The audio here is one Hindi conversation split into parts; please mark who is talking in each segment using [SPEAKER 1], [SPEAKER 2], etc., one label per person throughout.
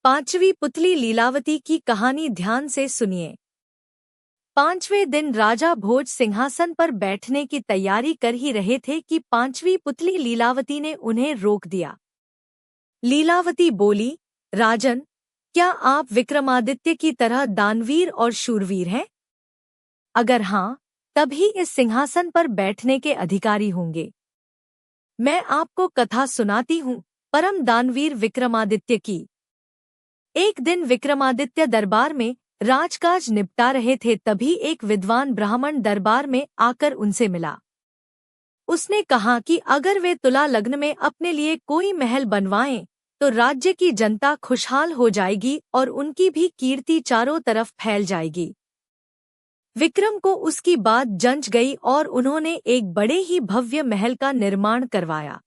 [SPEAKER 1] पांचवी पुतली लीलावती की कहानी ध्यान से सुनिए। पांचवें दिन राजा भोज सिंहासन पर बैठने की तैयारी कर ही रहे थे कि पांचवी पुतली लीलावती ने उन्हें रोक दिया। लीलावती बोली, राजन, क्या आप विक्रमादित्य की तरह दानवीर और शूरवीर हैं? अगर हाँ, तभी इस सिंहासन पर बैठने के अधिकारी होंगे। मैं आपको कथा सुनाती हूँ परम दानवीर विक्रमादित्य की। एक दिन विक्रमादित्य दरबार में राजकाज निपटा रहे थे, तभी एक विद्वान ब्राह्मण दरबार में आकर उनसे मिला। उसने कहा कि अगर वे तुला लग्न में अपने लिए कोई महल बनवाएं तो राज्य की जनता खुशहाल हो जाएगी और उनकी भी कीर्ति चारों तरफ फैल जाएगी। विक्रम को उसकी बात जंच गई और उन्होंने एक बड़े ही भव्य महल का निर्माण करवाया।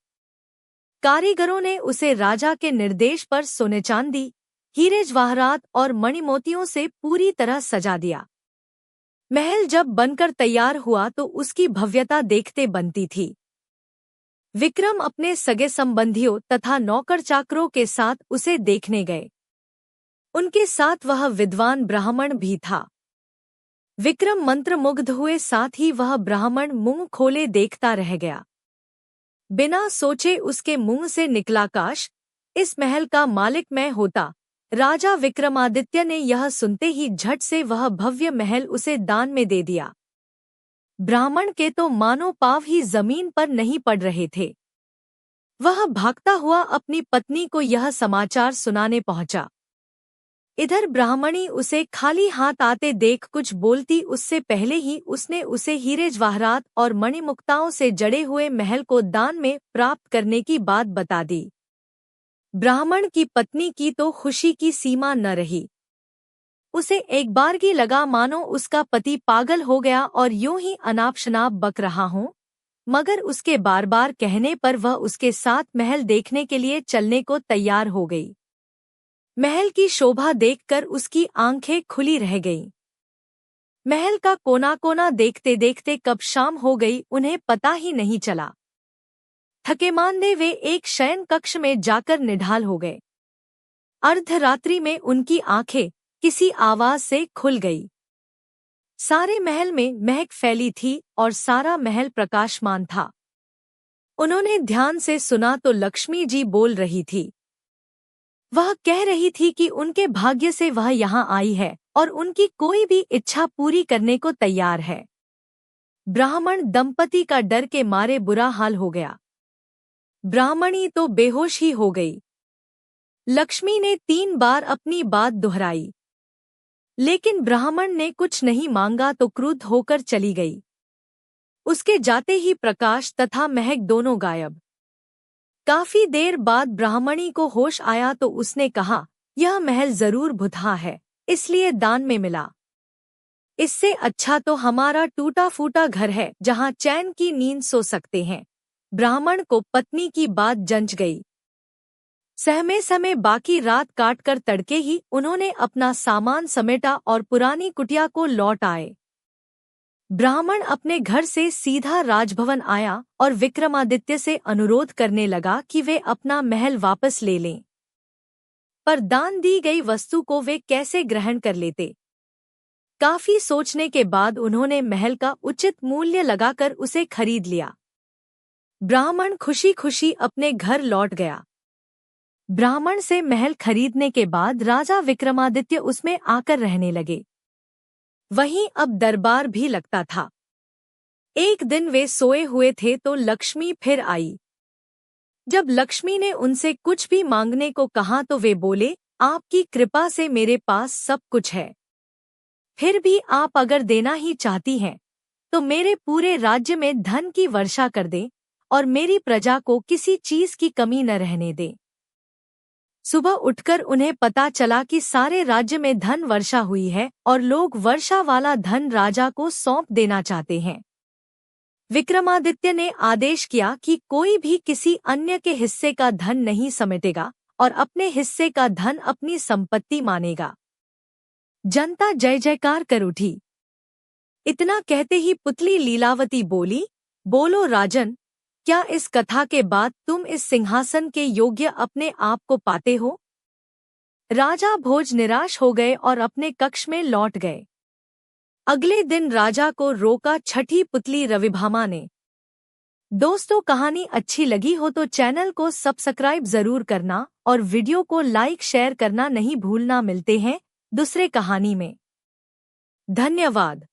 [SPEAKER 1] कारीगरों ने उसे राजा के निर्देश पर सोने चांदी, हीरे जवाहरात और मणिमोतियों से पूरी तरह सजा दिया। महल जब बनकर तैयार हुआ तो उसकी भव्यता देखते बनती थी। विक्रम अपने सगे संबंधियों तथा नौकर चाकरों के साथ उसे देखने गए। उनके साथ वह विद्वान ब्राह्मण भी था। विक्रम मंत्रमुग्ध हुए, साथ ही वह ब्राह्मण मुंह खोले देखता रह गया। बिना सोचे उसके मुंह से निकला, काश इस महल का मालिक मैं होता। राजा विक्रमादित्य ने यह सुनते ही झट से वह भव्य महल उसे दान में दे दिया। ब्राह्मण के तो मानो पाँव ही जमीन पर नहीं पड़ रहे थे। वह भागता हुआ अपनी पत्नी को यह समाचार सुनाने पहुंचा। इधर ब्राह्मणी उसे खाली हाथ आते देख कुछ बोलती उससे पहले ही उसने उसे हीरे जवाहरात और मणिमुक्ताओं से जड़े हुए महल को दान में प्राप्त करने की बात बता दी। ब्राह्मण की पत्नी की तो खुशी की सीमा न रही। उसे एक बारगी लगा मानो उसका पति पागल हो गया और यूं ही अनाप शनाप बक रहा हो, मगर उसके बार बार कहने पर वह उसके साथ महल देखने के लिए चलने को तैयार हो गई। महल की शोभा देखकर उसकी आंखें खुली रह गईं। महल का कोना कोना देखते देखते कब शाम हो गई उन्हें पता ही नहीं चला। थकेमांदे वे एक शयन कक्ष में जाकर निढाल हो गए। अर्धरात्रि में उनकी आंखें किसी आवाज से खुल गई। सारे महल में महक फैली थी और सारा महल प्रकाशमान था। उन्होंने ध्यान से सुना तो लक्ष्मी जी बोल रही थी। वह कह रही थी कि उनके भाग्य से वह यहाँ आई है और उनकी कोई भी इच्छा पूरी करने को तैयार है। ब्राह्मण दंपति का डर के मारे बुरा हाल हो गया। ब्राह्मणी तो बेहोश ही हो गई। लक्ष्मी ने 3 बार अपनी बात दोहराई, लेकिन ब्राह्मण ने कुछ नहीं मांगा तो क्रुद्ध होकर चली गई। उसके जाते ही प्रकाश तथा महक दोनों गायब। काफी देर बाद ब्राह्मणी को होश आया तो उसने कहा, यह महल जरूर भुतहा है, इसलिए दान में मिला। इससे अच्छा तो हमारा टूटा फूटा घर है जहाँ चैन की नींद सो सकते हैं। ब्राह्मण को पत्नी की बात जंच गई। सहमे समय बाकी रात काटकर तड़के ही उन्होंने अपना सामान समेटा और पुरानी कुटिया को लौट आए। ब्राह्मण अपने घर से सीधा राजभवन आया और विक्रमादित्य से अनुरोध करने लगा कि वे अपना महल वापस ले लें। पर दान दी गई वस्तु को वे कैसे ग्रहण कर लेते? काफी सोचने के बाद उन्होंने महल का उचित मूल्य लगाकर उसे खरीद लिया। ब्राह्मण खुशी खुशी अपने घर लौट गया। ब्राह्मण से महल खरीदने के बाद राजा विक्रमादित्य उसमें आकर रहने लगे। वहीं अब दरबार भी लगता था। एक दिन वे सोए हुए थे तो लक्ष्मी फिर आई। जब लक्ष्मी ने उनसे कुछ भी मांगने को कहा तो वे बोले, आपकी कृपा से मेरे पास सब कुछ है। फिर भी आप अगर देना ही चाहती हैं तो मेरे पूरे राज्य में धन की वर्षा कर दें और मेरी प्रजा को किसी चीज की कमी न रहने दें। सुबह उठकर उन्हें पता चला कि सारे राज्य में धन वर्षा हुई है और लोग वर्षा वाला धन राजा को सौंप देना चाहते हैं। विक्रमादित्य ने आदेश किया कि कोई भी किसी अन्य के हिस्से का धन नहीं समेटेगा और अपने हिस्से का धन अपनी संपत्ति मानेगा। जनता जय जयकार कर उठी। इतना कहते ही पुतली लीलावती बोली, बोलो राजन, क्या इस कथा के बाद तुम इस सिंहासन के योग्य अपने आप को पाते हो? राजा भोज निराश हो गए और अपने कक्ष में लौट गए। अगले दिन राजा को रोका छठी पुतली रविभामा ने। दोस्तों, कहानी अच्छी लगी हो तो चैनल को सब्सक्राइब जरूर करना और वीडियो को लाइक शेयर करना नहीं भूलना। मिलते हैं दूसरे कहानी में। धन्यवाद।